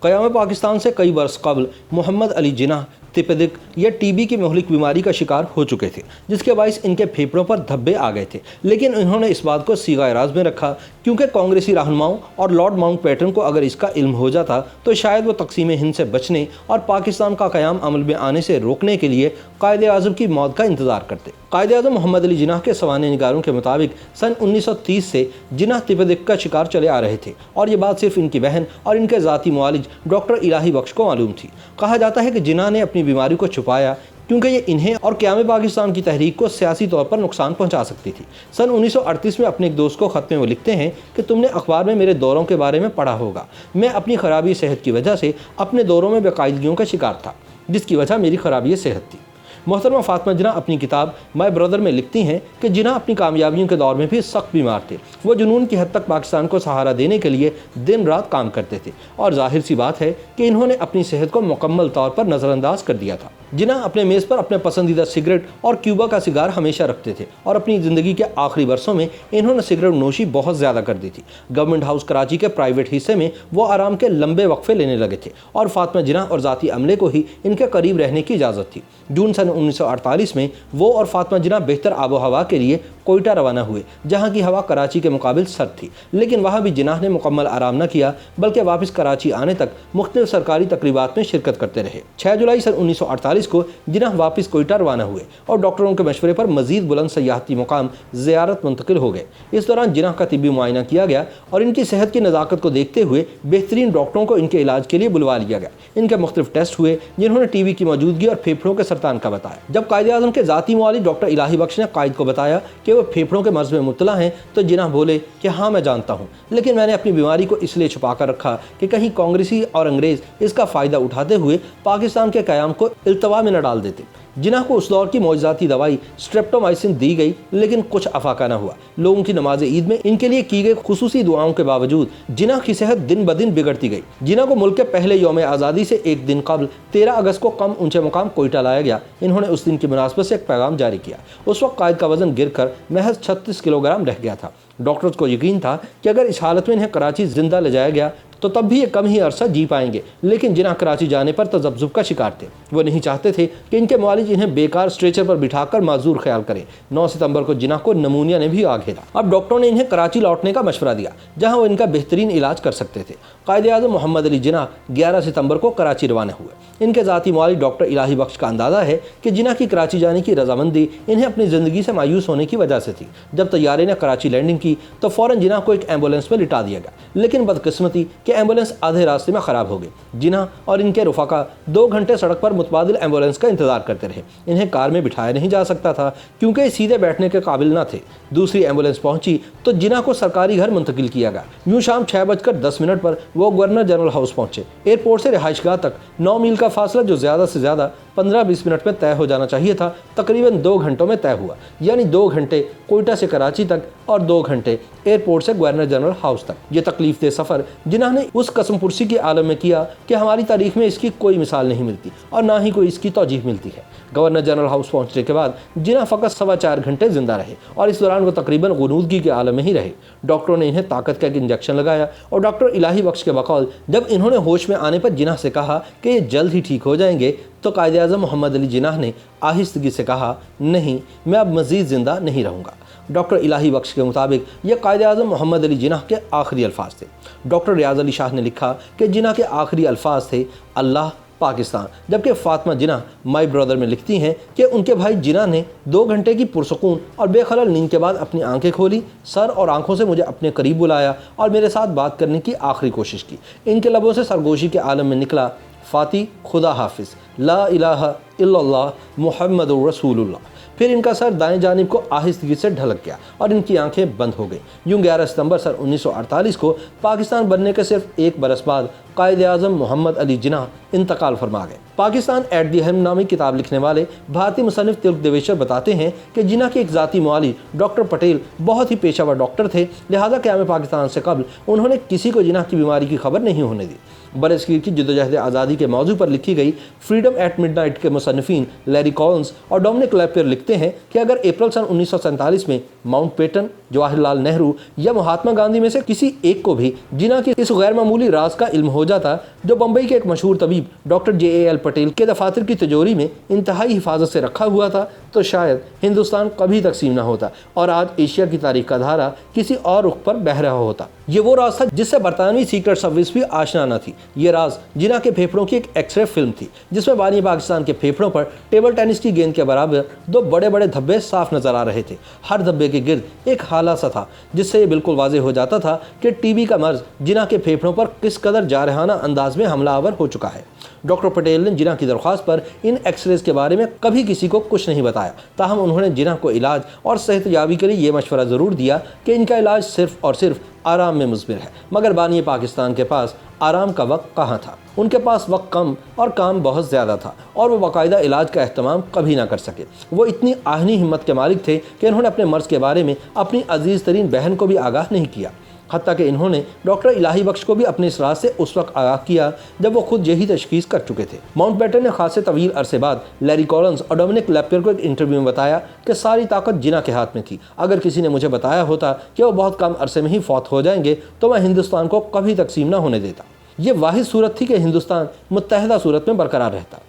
क़याम पाकिस्तान से कई बरस कबल मोहम्मद अली जिन्नाह तिपदिक या टीबी की मुहलिक बीमारी का शिकार हो चुके थे, जिसके बायस इनके फेफड़ों पर धब्बे आ गए थे। लेकिन इन्होंने इस बात को सीगा राज में रखा, क्योंकि कांग्रेसी रहनुमाओं और लॉर्ड माउंटबेटन को अगर इसका इल्म हो जाता तो शायद वो तकसीम हिंद से बचने और पाकिस्तान का क़याम अमल में आने से रोकने के लिए कायदे आज़म की मौत का इंतज़ार करते। कायदे आज़म मोहम्मद अली जिन्नाह के सवाने निगारों के मुताबिक सन 1930 से जिन्नाह तिपदिक का शिकार चले आ रहे थे, और ये बात सिर्फ इनकी बहन और इनके ज़ाती मुआलिज डॉक्टर इलाही बख्श को मालूम थी। कहा जाता है कि जिन्नाह ने अपनी बीमारी को छुपाया क्योंकि ये इन्हें और क़याम पाकिस्तान की तहरीक को सियासी तौर पर नुकसान पहुंचा सकती थी। सन 1938 में अपने एक दोस्त को ख़त में वो लिखते हैं कि तुमने अखबार में मेरे दौरों के बारे में पढ़ा होगा। मैं अपनी खराबी सेहत की वजह से अपने दौरों में बेकायदगियों का शिकार था, जिसकी वजह मेरी खराबी सेहत थी। मोहतरमा फातिमा जिन्नाह अपनी किताब माय ब्रदर में लिखती हैं कि जिन्नाह अपनी कामयाबियों के दौर में भी सख्त बीमार थे। वो जुनून की हद तक पाकिस्तान को सहारा देने के लिए दिन रात काम करते थे, और जाहिर सी बात है कि इन्होंने अपनी सेहत को मुकम्मल तौर पर नज़रअंदाज कर दिया था। जिन्नाह अपने मेज़ पर अपने पसंदीदा सिगरेट और क्यूबा का सिगार हमेशा रखते थे, और अपनी ज़िंदगी के आखिरी बरसों में इन्होंने सिगरेट नोशी बहुत ज़्यादा कर दी थी। गवर्नमेंट हाउस कराची के प्राइवेट हिस्से में वो आराम के लंबे वक्फे लेने लगे थे, और फातिमा जिन्नाह और ज़ाती अमले को ही इनके करीब रहने की इजाज़त थी। जून सन 1948 में वो और फातिमा जिन्नाह बेहतर आबो हवा के लिए कोयटा रवाना हुए, जहाँ की हवा कराची के मुकाबिल सर्द थी। लेकिन वहाँ भी जिन्नाह ने मुकम्मल आराम न किया, बल्कि वापस कराची आने तक मुख्तलिफ सरकारी तकरीबात में शिरकत करते रहे। 6 जुलाई सन 1948 को जिन्नाह वापस कोयटा रवाना हुए और डॉक्टरों के मशवरे पर मजीद बुलंद सयाहती मुकाम ज़ियारत मुंतकिल हो गए। इस दौरान जिन्नाह का तिब्बी मुआयना किया गया, और इनकी सेहत की नज़ाकत को देखते हुए बेहतरीन डॉक्टरों को इनके इलाज के लिए बुलवा लिया गया। इनके मुख्तलिफ टेस्ट हुए, जिन्होंने टीबी की मौजूदगी और फेफड़ों के सरतान का बताया। जब कायदे आज़म के ज़ाती मुआलिज डॉक्टर इलाही बख्श ने कायद को बताया कि वो फेफड़ों के मर्ज़ में मुब्तला हैं, तो जिन्नाह बोले कि हाँ मैं जानता हूँ, लेकिन मैंने अपनी बीमारी को इसलिए छुपा कर रखा कि कहीं कांग्रेसी और अंग्रेज़ इसका फ़ायदा उठाते हुए पाकिस्तान के क़याम को इल्तवा में न डाल देते। जिन्नाह को उस दौर की मौजज़ाती दवाई स्ट्रेप्टोमाइसिन दी गई, लेकिन कुछ अफाका न हुआ। लोगों की नमाज ईद में इनके लिए की गई खुसूसी दुआओं के बावजूद जिन्नाह की सेहत दिन ब दिन बिगड़ती गई। जिन्नाह को मुल्क के पहले यौम आज़ादी से एक दिन कबल 13 अगस्त को कम ऊंचे मुकाम कोयटा लाया गया। इन्होंने उस दिन की मुनासबत से एक पैगाम जारी किया। उस वक्त कायद का वजन गिर कर महज 36 किलोग्राम रह गया था। डॉक्टर्स को यकीन था कि अगर इस हालत में इन्हें कराची जिंदा ले जाया गया तो तब भी ये कम ही अरसा जी पाएंगे, लेकिन जिन्नाह कराची जाने पर तजब्जुब का शिकार थे। वो नहीं चाहते थे कि इनके मुआलिज इन्हें बेकार स्ट्रेचर पर बिठाकर माजूर ख्याल करें। 9 सितंबर को जिन्नाह को नमूनिया ने भी आ घेरा। अब डॉक्टरों ने इन्हें कराची लौटने का मशवरा दिया, जहां वो इनका बेहतरीन इलाज कर सकते थे। कायदे आज़म मोहम्मद अली जिन्नाह 11 सितंबर को कराची रवाना हुए। इनके ज़ाती मुआलिज डॉक्टर इलाही बख्श का अंदाज़ा है कि जिन्नाह की कराची जाने की रजामंदी इन्हें अपनी ज़िंदगी से मायूस होने की वजह से थी। जब तैयारे ने कराची लैंडिंग की तो फ़ौरन जिन्नाह को एक एम्बुलेंस में लिटा दिया गया, लेकिन बदकिस्मती कि एम्बुलेंस आधे रास्ते में ख़राब हो गई। जिन्नाह और इनके रफ़ाका 2 घंटे सड़क पर मुतबादिल एम्बुलेंस का इंतजार करते रहे। इन्हें कार में बिठाया नहीं जा सकता था, क्योंकि सीधे बैठने के काबिल न थे। दूसरी एम्बुलेंस पहुंची तो जिन्नाह को सरकारी घर मुंतकिल किया गया। यूं शाम 6:10 पर वो गवर्नर जनरल हाउस पहुंचे। एयरपोर्ट से रिहाइशगाह तक 9 मील का फासला, जो ज़्यादा से ज़्यादा 15-20 मिनट में तय हो जाना चाहिए था, तकरीबन 2 घंटों में तय हुआ। यानी 2 घंटे कोयटा से कराची तक और 2 घंटे एयरपोर्ट से गवर्नर जनरल हाउस तक। ये तकलीफ दे सफ़र जिन्नाह ने उस कसम पुरसी के आलम में किया कि हमारी तारीख में इसकी कोई मिसाल नहीं मिलती और ना ही कोई इसकी तौजीह मिलती है। गवर्नर जनरल हाउस पहुंचने के बाद जिन्नाह फ़कत 4.25 घंटे जिंदा रहे, और इस दौरान वो तकरीबन गुनूदगी के आलम में ही रहे। डॉक्टरों ने इन्हें ताकत का एक इंजेक्शन लगाया, और डॉक्टर इलाही बख्श के बकौल जब इन्होंने होश में आने पर जिन्नाह से कहा कि ये जल्द ही ठीक हो जाएंगे, तो कायदे आज़म मोहम्मद अली जिन्नाह ने आहिस्तगी से कहा, नहीं, मैं अब मज़ीद ज़िंदा नहीं रहूँगा। डॉक्टर इलाही बख्श के मुताबिक यह कायदे आज़म मोहम्मद अली जिन्नाह के आखिरी अल्फाज थे। डॉक्टर रियाज अली शाह ने लिखा कि जिन्नाह के आखिरी अल्फाज थे अल्लाह पाकिस्तान, जबकि फातिमा जिन्नाह माय ब्रदर में लिखती हैं कि उनके भाई जिन्नाह ने 2 घंटे की पुरसकून और बेखलल नींद के बाद अपनी आंखें खोली, सर और आंखों से मुझे अपने करीब बुलाया और मेरे साथ बात करने की आखिरी कोशिश की। इनके लबों से सरगोशी के आलम में निकला, फाती, खुदा हाफिज़, ला इलाहा इल्लल्लाह मुहम्मदुर रसूलुल्लाह। फिर इनका सर दाएं जानिब को आहिस्तगी से ढलक गया और इनकी आंखें बंद हो गईं। यूं 11 सितंबर सन 1948 को पाकिस्तान बनने के सिर्फ 1 बरस बाद कायदे आज़म मोहम्मद अली जिन्नाह इंतकाल फरमा गए। पाकिस्तान एट दी हेम नामी किताब लिखने वाले भारतीय मुसन्निफ तिलक देवेश्वर बताते हैं कि जिन्नाह के एक ज़ाती मुआलिज डॉक्टर पटेल बहुत ही पेशावर डॉक्टर थे, लिहाजा क़याम पाकिस्तान से कबल उन्होंने किसी को जिन्नाह की बीमारी की खबर नहीं होने दी। बरसगीर की जद्दोजहद आज़ादी के मौजू पर लिखी गई फ्रीडम एट मिडनाइट के मुसन्निफीन लैरी कॉलिन्स और डोमिनिक लैपियर लिखते हैं कि अगर अप्रैल सन 1947 में माउंटबेटन, जवाहर लाल नेहरू या महात्मा गांधी में से किसी एक को भी जिना के इस गैर मामूली राज का इल्म हो जाता जो बम्बई के एक मशहूर तबीब डॉक्टर JAL पटेल के दफातर की तिजोरी में इंतहाई हिफाजत से रखा हुआ था, तो शायद हिंदुस्तान कभी तकसीम न होता और आज एशिया की तारीख का धारा किसी और रुख पर बह रहा होता। ये वो राज था जिससे बरतानवी सीक्रेट सर्विस भी आशना न थी। ये राज जिना के फेफड़ों की एक एक्सरे फिल्म थी जिसमें बानी पाकिस्तान के फेफड़ों पर टेबल टेनिस की गेंद के बराबर दो बड़े बड़े धब्बे साफ नजर आ रहे थे। हर धब्बे के गिर्द एक हाला सा था जिससे ये बिल्कुल वाज़ेह हो जाता था कि टीबी का मर्ज जिना के फेफड़ों पर किस कदर जारहाना अंदाज में हमलावर हो चुका है। डॉक्टर पटेल ने जिना की दरख्वास्त पर इन एक्सरेज के बारे में कभी किसी को कुछ नहीं बताया, ताहम उन्होंने जिना को इलाज और सेहतयाबी के लिए ये मशवरा ज़रूर दिया कि इनका इलाज सिर्फ और सिर्फ आराम में मुज़बिर है। मगर बानी पाकिस्तान के पास आराम का वक्त कहाँ था। उनके पास वक्त कम और काम बहुत ज़्यादा था और वो बाकायदा इलाज का अहतमाम कभी ना कर सके। वो इतनी आहनी हिम्मत के मालिक थे कि इन्होंने अपने मर्ज़ के बारे में अपनी अजीज़ तरीन बहन को भी आगाह नहीं किया। हत्ता कि इन्होंने डॉक्टर इलाही बख्श को भी अपने इस राज से उस वक्त आगाह किया जब वो खुद यही तशखीस कर चुके थे। माउंटबेटन ने खासे तवील अरसे बाद लैरी कॉलिंस और डोमिनिक लैपियर को एक इंटरव्यू में बताया कि सारी ताकत जिना के हाथ में थी। अगर किसी ने मुझे बताया होता कि वो बहुत कम अरसे में ही फौत हो जाएंगे तो मैं हिंदुस्तान को कभी तकसीम न होने देता। ये वाहिद सूरत थी कि हिंदुस्तान मुत्तहदा सूरत में बरकरार रहता।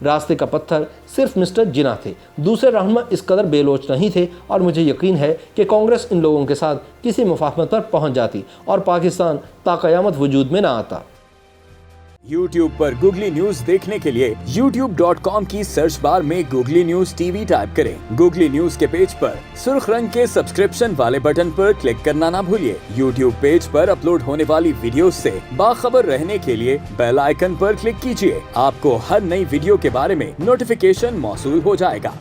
रास्ते का पत्थर सिर्फ मिस्टर जिना थे, दूसरे रहनुमा इस कदर बेलोच नहीं थे और मुझे यकीन है कि कांग्रेस इन लोगों के साथ किसी मुफाहमत पर पहुंच जाती और पाकिस्तान ताक़यामत वजूद में ना आता। YouTube पर गूगली न्यूज देखने के लिए youtube.com की सर्च बार में गूगली न्यूज TV टाइप करें। गूगली न्यूज के पेज पर सुर्ख रंग के सब्सक्रिप्शन वाले बटन पर क्लिक करना ना भूलिए। YouTube पेज पर अपलोड होने वाली वीडियोस से बाखबर रहने के लिए बेल आइकन पर क्लिक कीजिए। आपको हर नई वीडियो के बारे में नोटिफिकेशन मौसूल हो जाएगा।